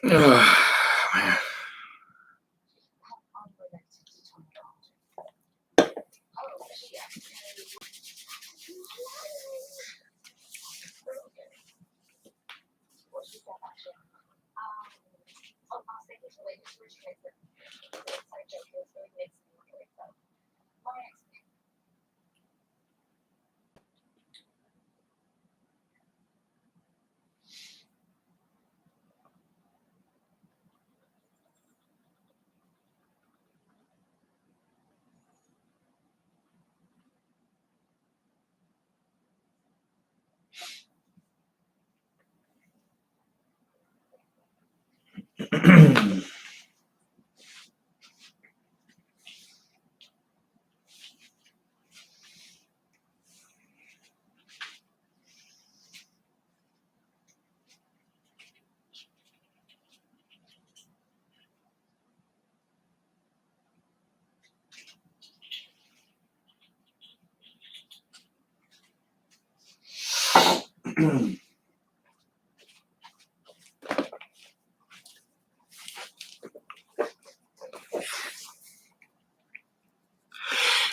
Man.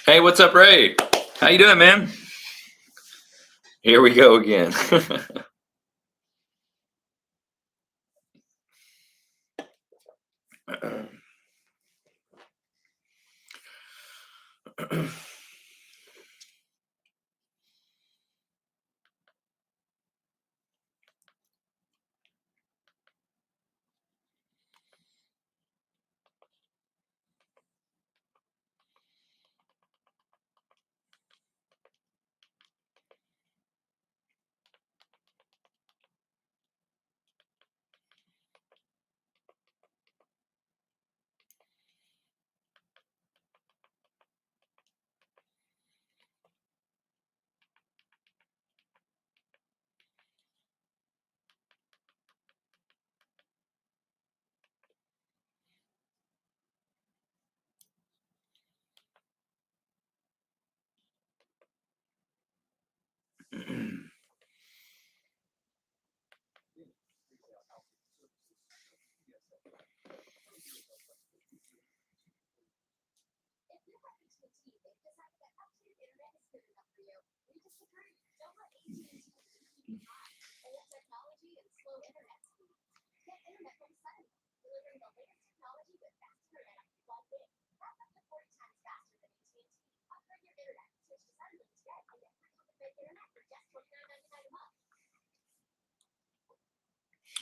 Hey, what's up, Ray? How you doing, man? Here we go again.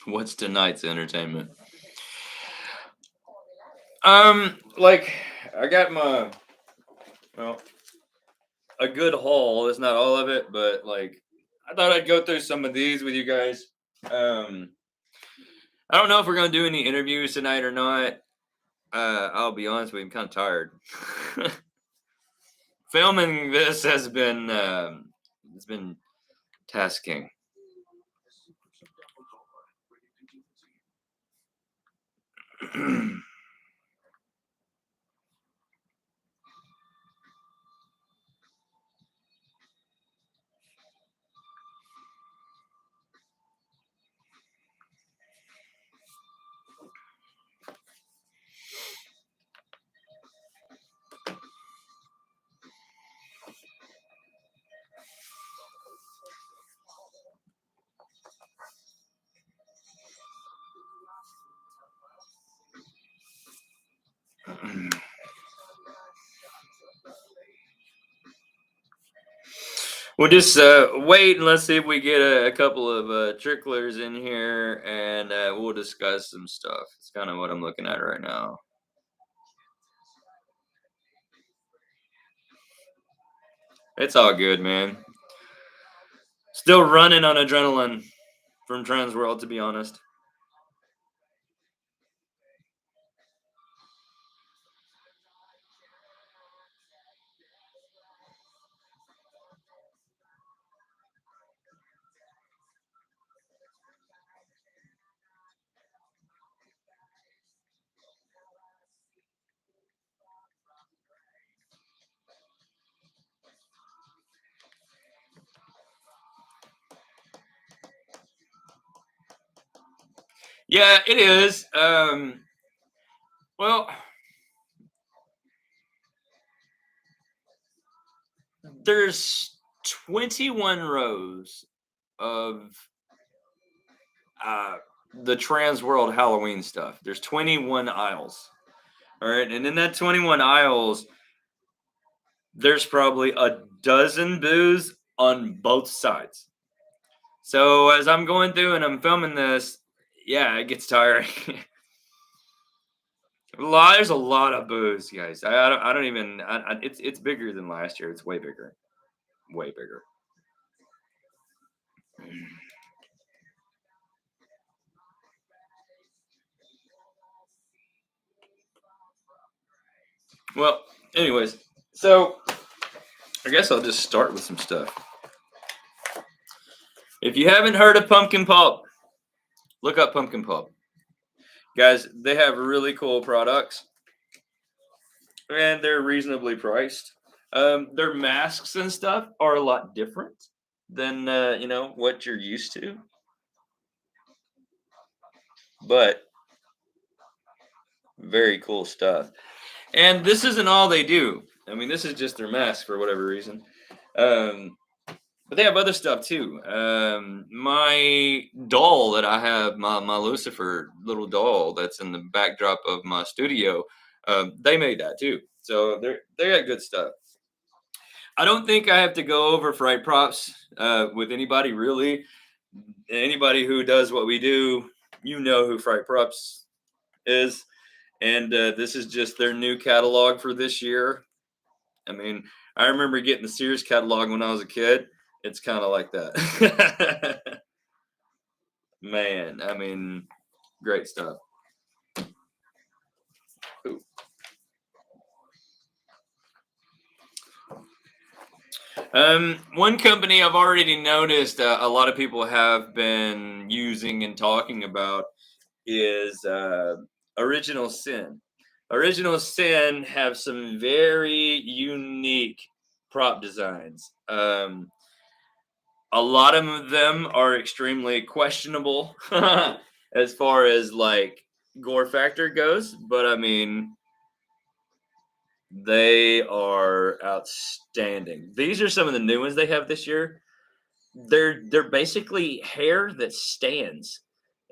What's tonight's entertainment? Like I got my well, a good haul. It's not all of it, but like I thought I'd go through some of these with you guys. Um, I don't know if we're gonna do any interviews tonight or not. I'll be honest with you, I'm kind of tired. Filming this has been it's been tasking. We'll just wait and let's see if we get a couple of tricklers in here, and we'll discuss some stuff. It's kind of what I'm looking at right now. It's all good, man. Still running on adrenaline from Transworld, to be honest. Yeah, it is. Well, there's 21 rows of uh, the Transworld Halloween stuff. There's 21 aisles. All right, and in that 21 aisles, there's probably a dozen booths on both sides. So as I'm going through and I'm filming this, yeah, it gets tiring. There's a lot of booze, guys. I don't even. It's bigger than last year. It's way bigger, way bigger. Well, anyways, so I guess I'll just start with some stuff. If you haven't heard of pumpkin pulp, look up pumpkin pulp, guys. They have really cool products, and they're reasonably priced. Their masks and stuff are a lot different than what you're used to, but very cool stuff. And this isn't all they do. I mean, this is just their mask for whatever reason. Um, but they have other stuff too. My doll that I have, my Lucifer little doll that's in the backdrop of my studio, they made that too. So they got good stuff. I don't think I have to go over fright props with anybody really. Anybody who does what we do, you know who fright props is. And this is just their new catalog for this year. I mean, I remember getting the Sears catalog when I was a kid. It's kind of like that. Man, I mean, great stuff. Ooh. One company I've already noticed a lot of people have been using and talking about is Original Sin. Original Sin have some very unique prop designs. A lot of them are extremely questionable as far as like gore factor goes, but I mean, they are outstanding. These are some of the new ones they have this year. They're basically hair that stands,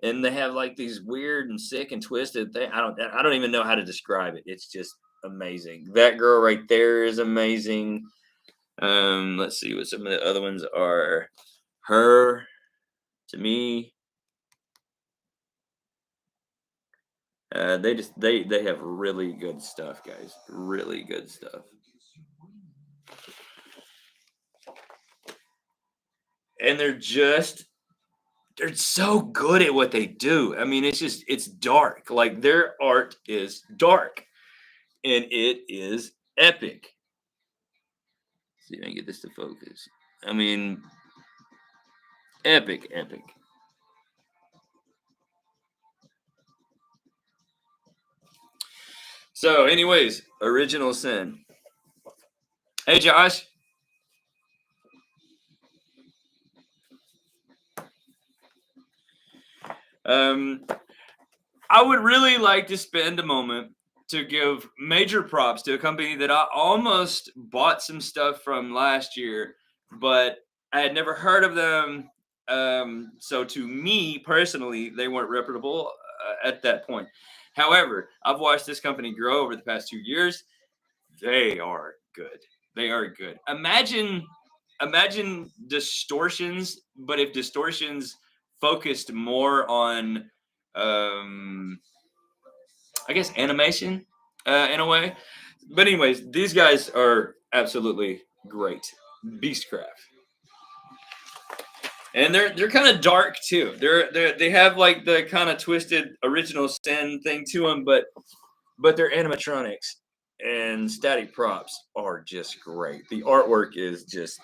and they have like these weird and sick and twisted thing. I don't even know how to describe it. It's just amazing. That girl right there is amazing. Let's see what some of the other ones are. Her, to me, they have really good stuff, guys. Really good stuff. And they're so good at what they do. I mean, it's dark. Like their art is dark and it is epic. Let's see if I can get this to focus. I mean, epic, epic. So, anyways, Original Sin. Hey, Josh. Um, I would really like to spend a moment to give major props to a company that I almost bought some stuff from last year, but I had never heard of them. So to me personally, they weren't reputable at that point. However, I've watched this company grow over the past 2 years. They are good. They are good. Imagine distortions, but if distortions focused more on um I guess animation in a way. But anyways, these guys are absolutely great. Beastcraft. And they're kind of dark too. They have like the kind of twisted original sin thing to them, but their animatronics and static props are just great. The artwork is just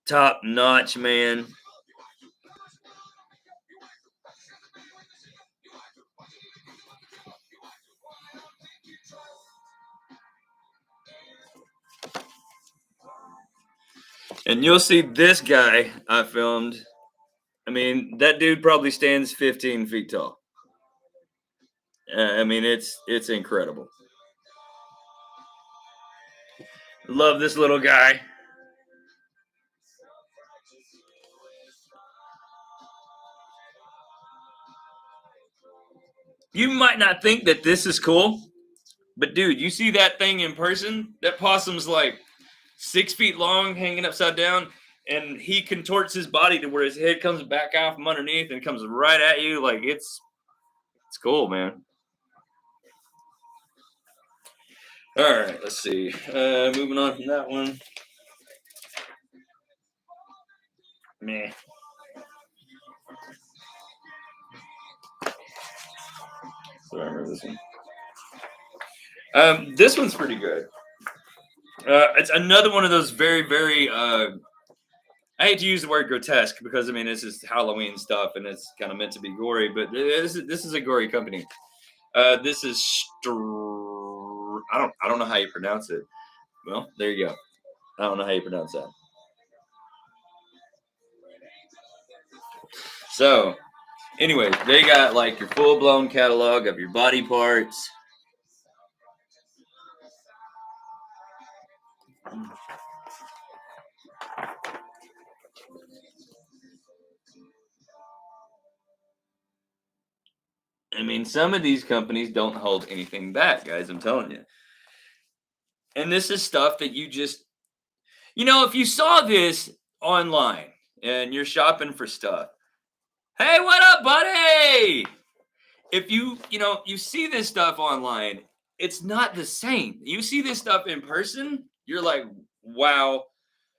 top notch, man. And you'll see this guy I filmed. I mean, that dude probably stands 15 feet tall. I mean, it's incredible. Love this little guy. You might not think that this is cool, but dude, you see that thing in person? That possum's like 6 feet long, hanging upside down, and he contorts his body to where his head comes back out from underneath and comes right at you. Like it's cool, man. All right, let's see. Moving on from that one. Meh. So I remember this one. This one's pretty good. It's another one of those very, very. I hate to use the word grotesque because I mean this is Halloween stuff and it's kind of meant to be gory, but this is a gory company. This is I don't know how you pronounce it. Well, there you go. I don't know how you pronounce that. So, anyway, they got like your full blown catalog of your body parts. I mean, some of these companies don't hold anything back, guys. I'm telling you. And this is stuff that if you saw this online and you're shopping for stuff, hey, what up, buddy? If you see this stuff online, it's not the same. You see this stuff in person, you're like, wow.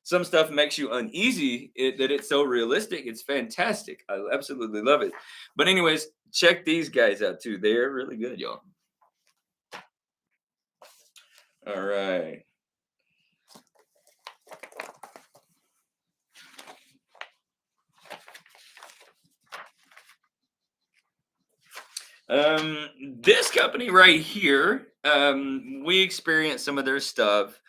Some stuff makes you uneasy that it's so realistic. It's fantastic. I absolutely love it. But anyways, check these guys out too. They're really good, y'all. All right. This company right here, we experienced some of their stuff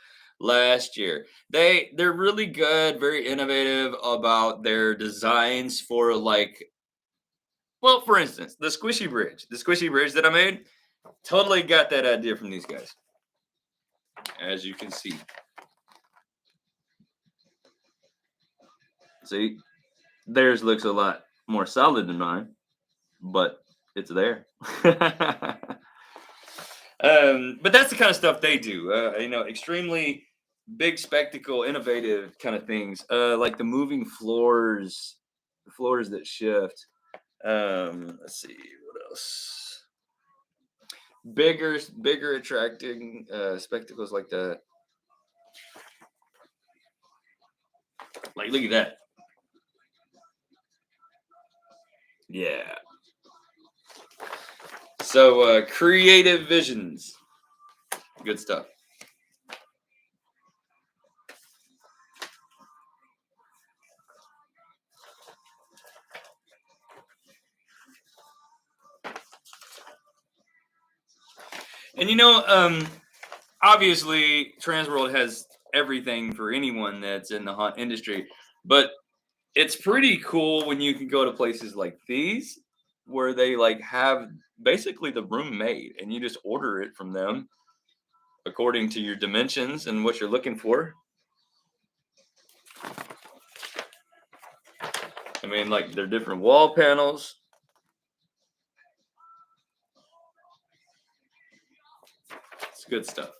last year. They're really good, very innovative about their designs for well, for instance, the squishy bridge that I made, totally got that idea from these guys, as you can see. See, theirs looks a lot more solid than mine, but it's there. But that's the kind of stuff they do. Extremely big spectacle, innovative kind of things. Like the moving floors, the floors that shift. Let's see what else. Bigger, attracting spectacles like that. Like, look at that. Yeah. So, creative visions. Good stuff. And obviously, Transworld has everything for anyone that's in the haunt industry, but it's pretty cool when you can go to places like these where they like have basically the room made and you just order it from them according to your dimensions and what you're looking for. I mean, like they're different wall panels. It's good stuff.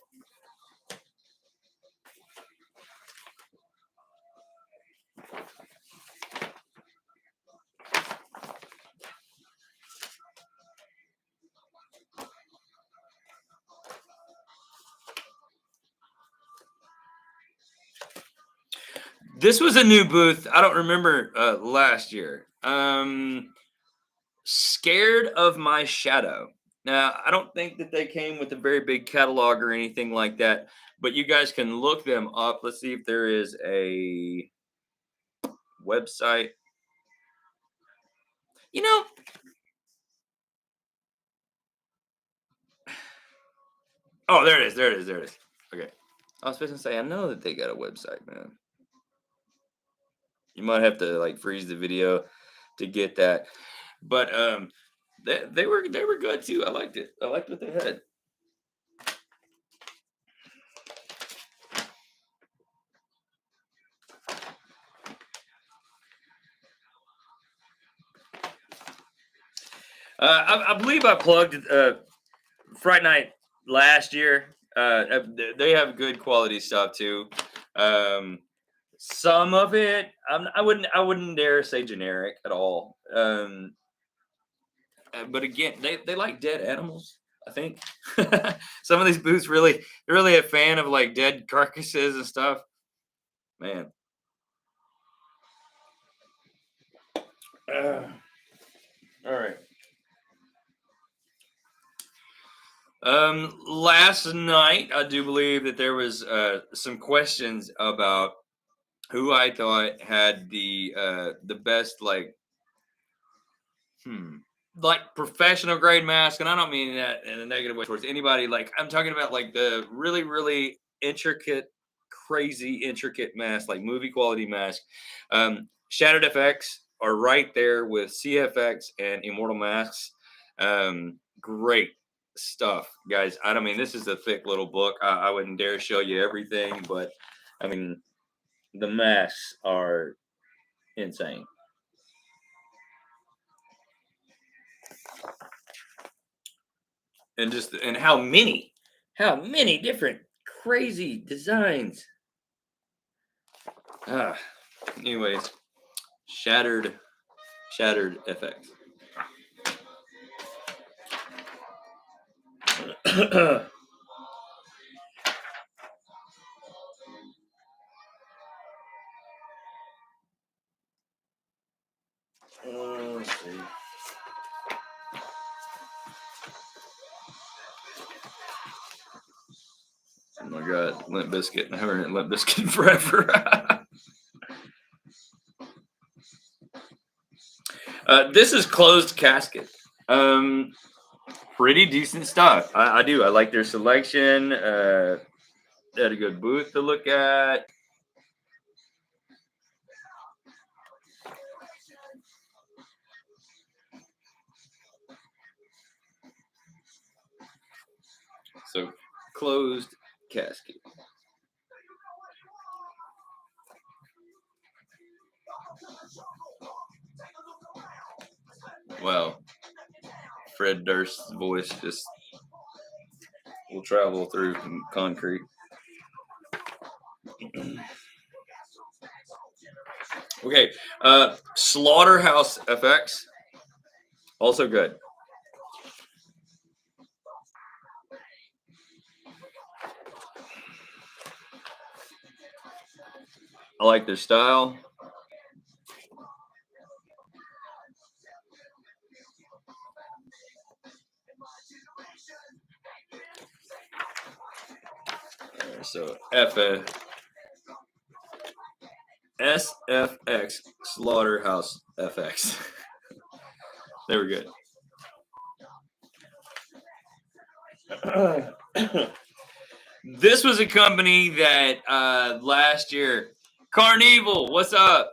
This was a new booth. I don't remember last year. Scared of My Shadow. Now, I don't think that they came with a very big catalog or anything like that, but you guys can look them up. Let's see if there is a website. You know, oh, there it is. There it is. There it is. Okay. I was supposed to say, I know that they got a website, man. You might have to like freeze the video to get that. But they were good too. I liked it. I liked what they had. I believe I plugged Fright Night last year. They have good quality stuff too. Um, some of it, I wouldn't dare say generic at all. But again, they like dead animals. I think some of these booths really a fan of like dead carcasses and stuff. Man, uh, all right. Last night, I do believe that there was some questions about who I thought had the best hmm like professional grade mask, and I don't mean that in a negative way towards anybody. Like I'm talking about like the really intricate, crazy intricate mask, like movie quality mask. Shattered FX are right there with CFX and Immortal Masks. Great stuff, guys. I don't mean this is a thick little book. I wouldn't dare show you everything, but I mean the masks are insane. And how many different crazy designs. Ah, anyways, shattered FX. Let's see. Oh my god, Limp Biscuit. I haven't heard Limp Biscuit in forever. This is Closed Casket. Um, Pretty decent stuff. I do. I like their selection. They had a good booth to look at. So, Closed Casket. Well, Fred Durst's voice just will travel through concrete. Okay, Slaughterhouse FX, also good. I like their style. So SFX Slaughterhouse FX. They were good. This was a company that last year, Carnival, what's up?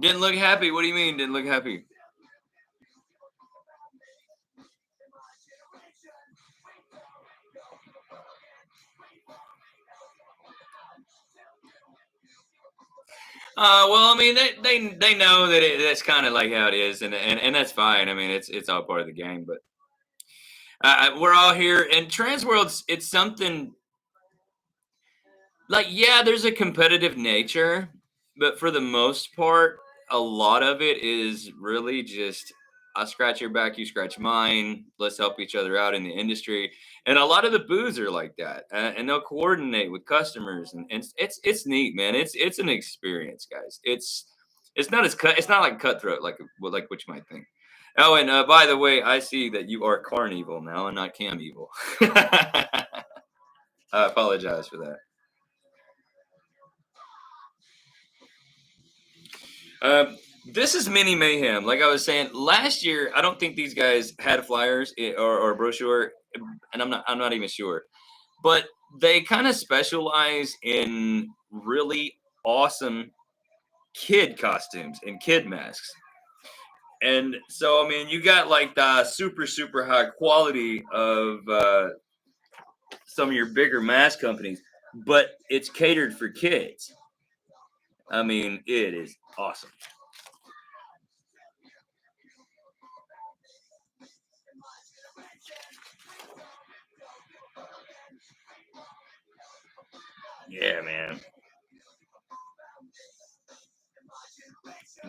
Didn't look happy. What do you mean didn't look happy? Well, I mean, they know that that's kind of like how it is, and that's fine. I mean, it's all part of the game. But we're all here, and Transworld's it's something like yeah, there's a competitive nature, but for the most part, a lot of it is really just I scratch your back, you scratch mine. Let's help each other out in the industry. And a lot of the booths are like that, and they'll coordinate with customers, and it's neat, man. It's an experience, guys. It's not as cut. It's not like cutthroat like what you might think. Oh, and by the way, I see that you are Carnival now and not Cam Evil. I apologize for that. Um, this is mini mayhem. Like I was saying last year, I don't think these guys had flyers or a brochure, and I'm not even sure. but they kind of specialize in really awesome kid costumes and kid masks. And so, I mean, you got like the super high quality of some of your bigger mask companies, but it's catered for kids. I mean, it is awesome. Yeah, man.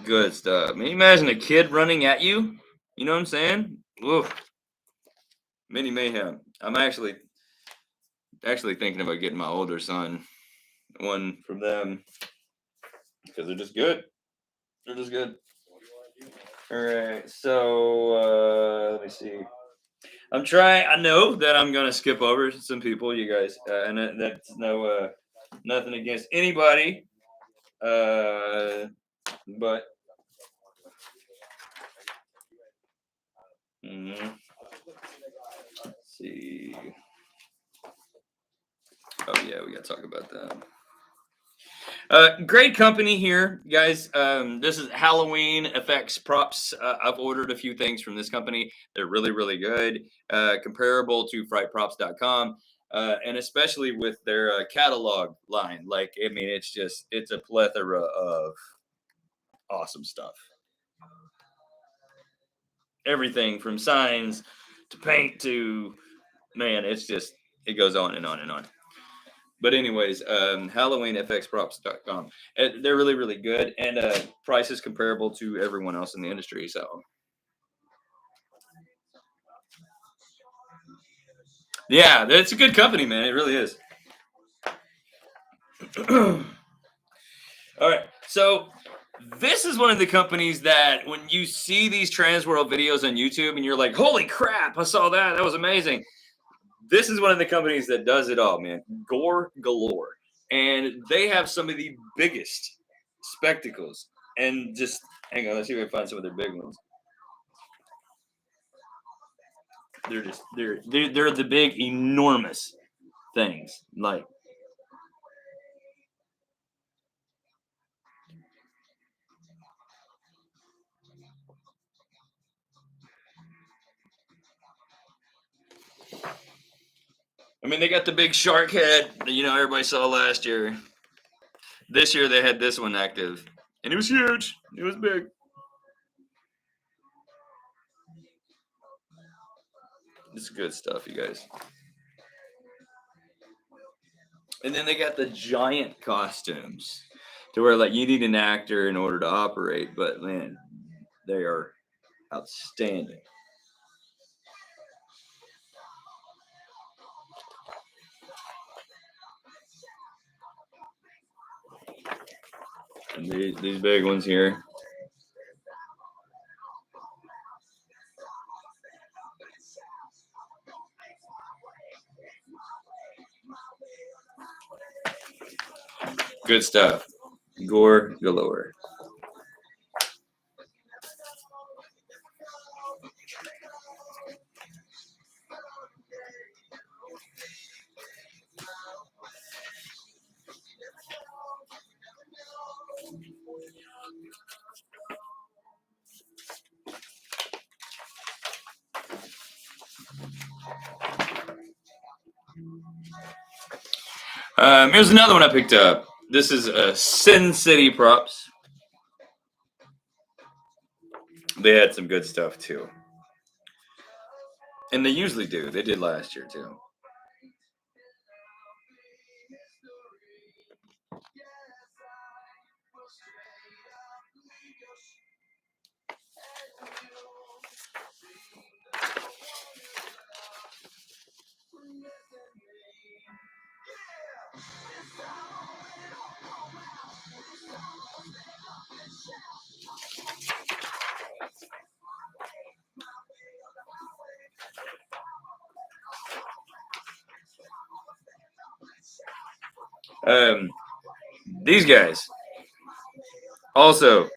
Good stuff. I mean, imagine a kid running at you. You know what I'm saying? Oof, mini mayhem. I'm actually thinking about getting my older son one from them because they're just good. They're just good. All right. So let me see. I'm trying. I know that I'm gonna skip over some people, you guys, and that's nothing against anybody, but let's see. Oh yeah, we gotta talk about that. Great company here, guys. This is Halloween effects props. I've ordered a few things from this company. They're really good. Comparable to frightprops.com. And especially with their catalog line. Like, I mean, it's a plethora of awesome stuff. Everything from signs to paint to, man, it goes on and on and on. But anyways, HalloweenFXProps.com. They're really good, and price is comparable to everyone else in the industry. So yeah, it's a good company, man. It really is. All right, so this is one of the companies that when you see these Transworld videos on YouTube and you're like, "Holy crap! I saw that. That was amazing." This is one of the companies that does it all, man. Gore galore, and they have some of the biggest spectacles. And just hang on, let's see if we can find some of their big ones. They're the big enormous things. Like, I mean, they got the big shark head that everybody saw last year. This year they had this one active, and it was huge. It was big. It's good stuff, you guys. And then they got the giant costumes, to where like you need an actor in order to operate. But man, they are outstanding. And these big ones here. Good stuff. Gore galore. Here's another one I picked up. This is Sin City Props. They had some good stuff too, and they usually do. They did last year too. Um, these guys also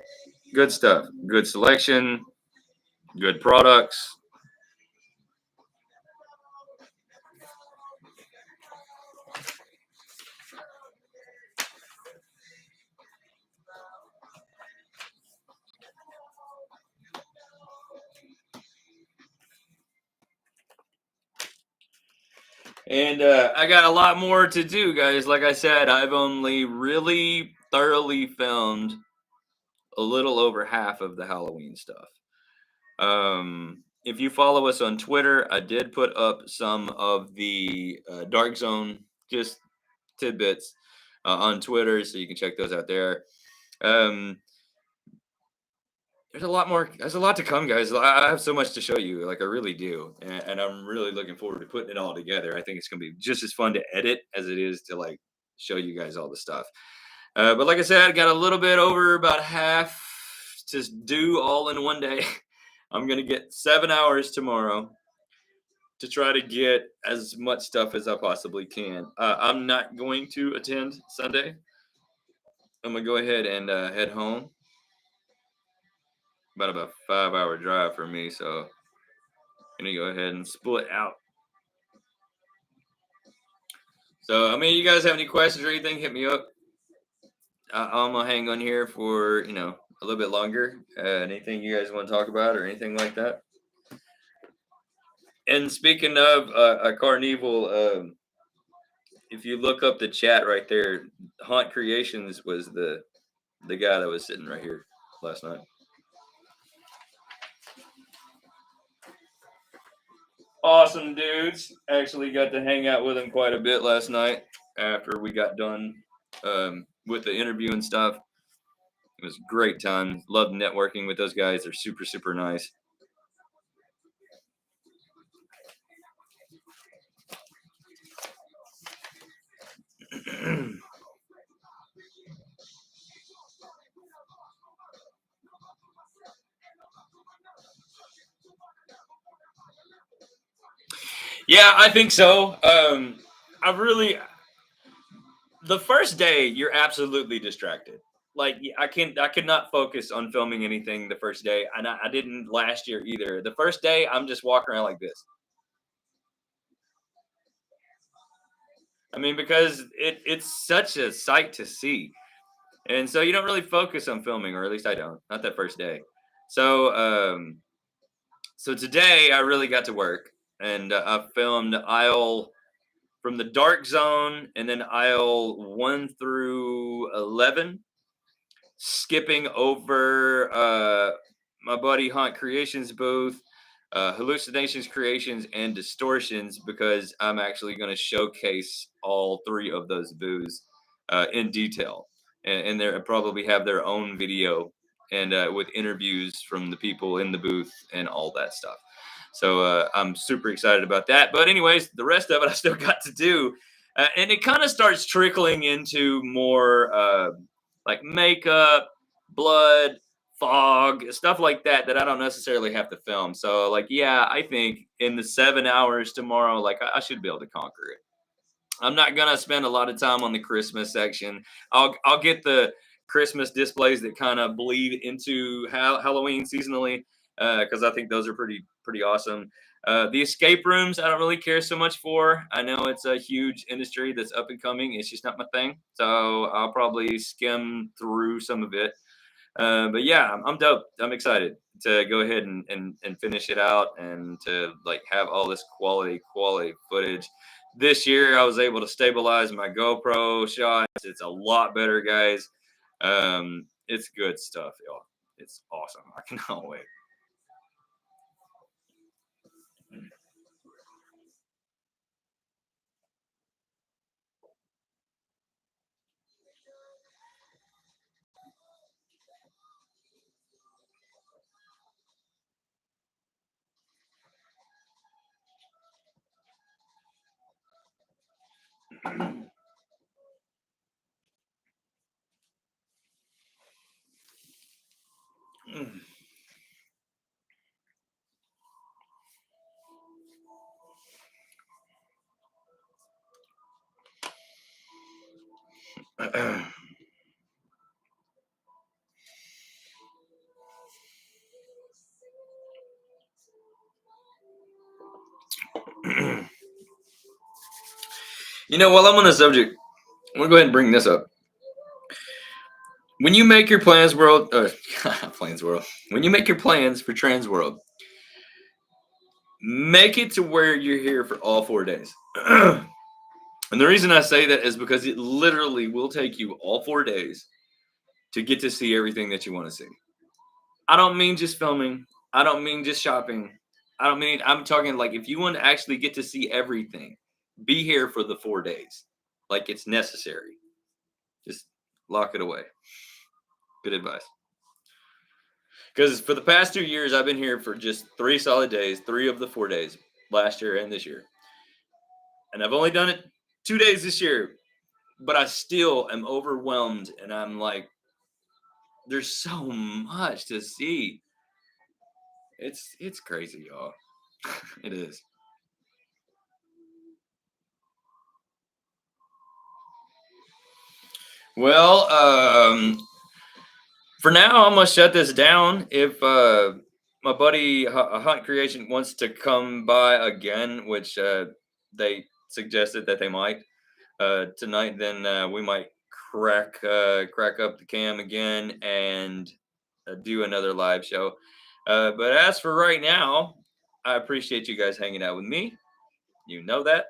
good stuff, good selection, good products. And I got a lot more to do, guys. Like I said, I've only really thoroughly filmed a little over half of the Halloween stuff. If you follow us on Twitter, I did put up some of the Dark Zone just tidbits on Twitter, so you can check those out there. Um, there's a lot more. There's a lot to come, guys. I have so much to show you. Like I really do, and I'm really looking forward to putting it all together. I think it's gonna be just as fun to edit as it is to like show you guys all the stuff. But like I said, I got a little bit over about half to do all in one day. I'm gonna get 7 hours tomorrow to try to get as much stuff as I possibly can. I'm not going to attend Sunday. I'm gonna go ahead and head home. About a 5 hour drive for me, so I'm gonna go ahead and split out. So, I mean, you guys have any questions or anything? Hit me up. I'm gonna hang on here for a little bit longer. Anything you guys want to talk about or anything like that? And speaking of a Carnival, if you look up the chat right there, Haunt Creations was the guy that was sitting right here last night. Awesome dudes. Actually got to hang out with him quite a bit last night after we got done with the interview and stuff. It was a great time. Love networking with those guys. They're super, super nice. Yeah, I think so. I really the first day you're absolutely distracted. Like I could not focus on filming anything the first day, and I didn't last year either. The first day I'm just walking around like this. I mean, because it's such a sight to see, and so you don't really focus on filming, or at least I don't. Not that first day. So so today I really got to work, and I filmed aisle from the dark zone, and then aisle 1 through 11, skipping over my buddy Haunt Creations booth, Hallucinations, Creations, and Distortions, because I'm actually going to showcase all three of those booths in detail. And they probably have their own video and with interviews from the people in the booth and all that stuff. So I'm super excited about that. But, anyways, the rest of it I still got to do. And it kind of starts trickling into more like makeup, blood, fog, stuff like that that I don't necessarily have to film. So like, yeah, I think in the 7 hours tomorrow, like I should be able to conquer it. I'm not gonna spend a lot of time on the Christmas section. I'll get the Christmas displays that kind of bleed into Halloween seasonally because I think those are pretty awesome. The escape rooms I don't really care so much for. I know it's a huge industry that's up and coming. It's just not my thing, so I'll probably skim through some of it. But yeah, I'm dope. I'm excited to go ahead and finish it out and to like have all this quality footage. This year I was able to stabilize my GoPro shots. It's a lot better, guys. It's good stuff, y'all. It's awesome. I cannot wait. While I'm on the subject, I'm gonna go ahead and bring this up. When you make your plans, world, plans world. When you make your plans for Transworld, make it to where you're here for all 4 days. And the reason I say that is because it literally will take you all 4 days to get to see everything that you want to see. I don't mean just filming. I don't mean just shopping. I'm talking like if you want to actually get to see everything, be here for the 4 days. Like it's necessary. Just lock it away. Good advice. Because for the past 2 years, I've been here for just 3 solid days, 3 of the 4 days, last year and this year. And I've only done it 2 days this year, but I still am overwhelmed. And I'm like, there's so much to see. It's crazy, y'all. It is. Well, for now, I'm gonna shut this down. If my buddy Hunt Creation wants to come by again, which they suggested that they might tonight, then we might crack up the cam again and do another live show. But as for right now, I appreciate you guys hanging out with me. You know that.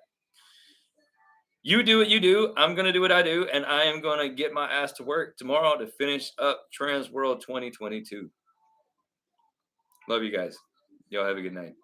You do what you do. I'm going to do what I do. And I am going to get my ass to work tomorrow to finish up Transworld 2022. Love you guys. Y'all have a good night.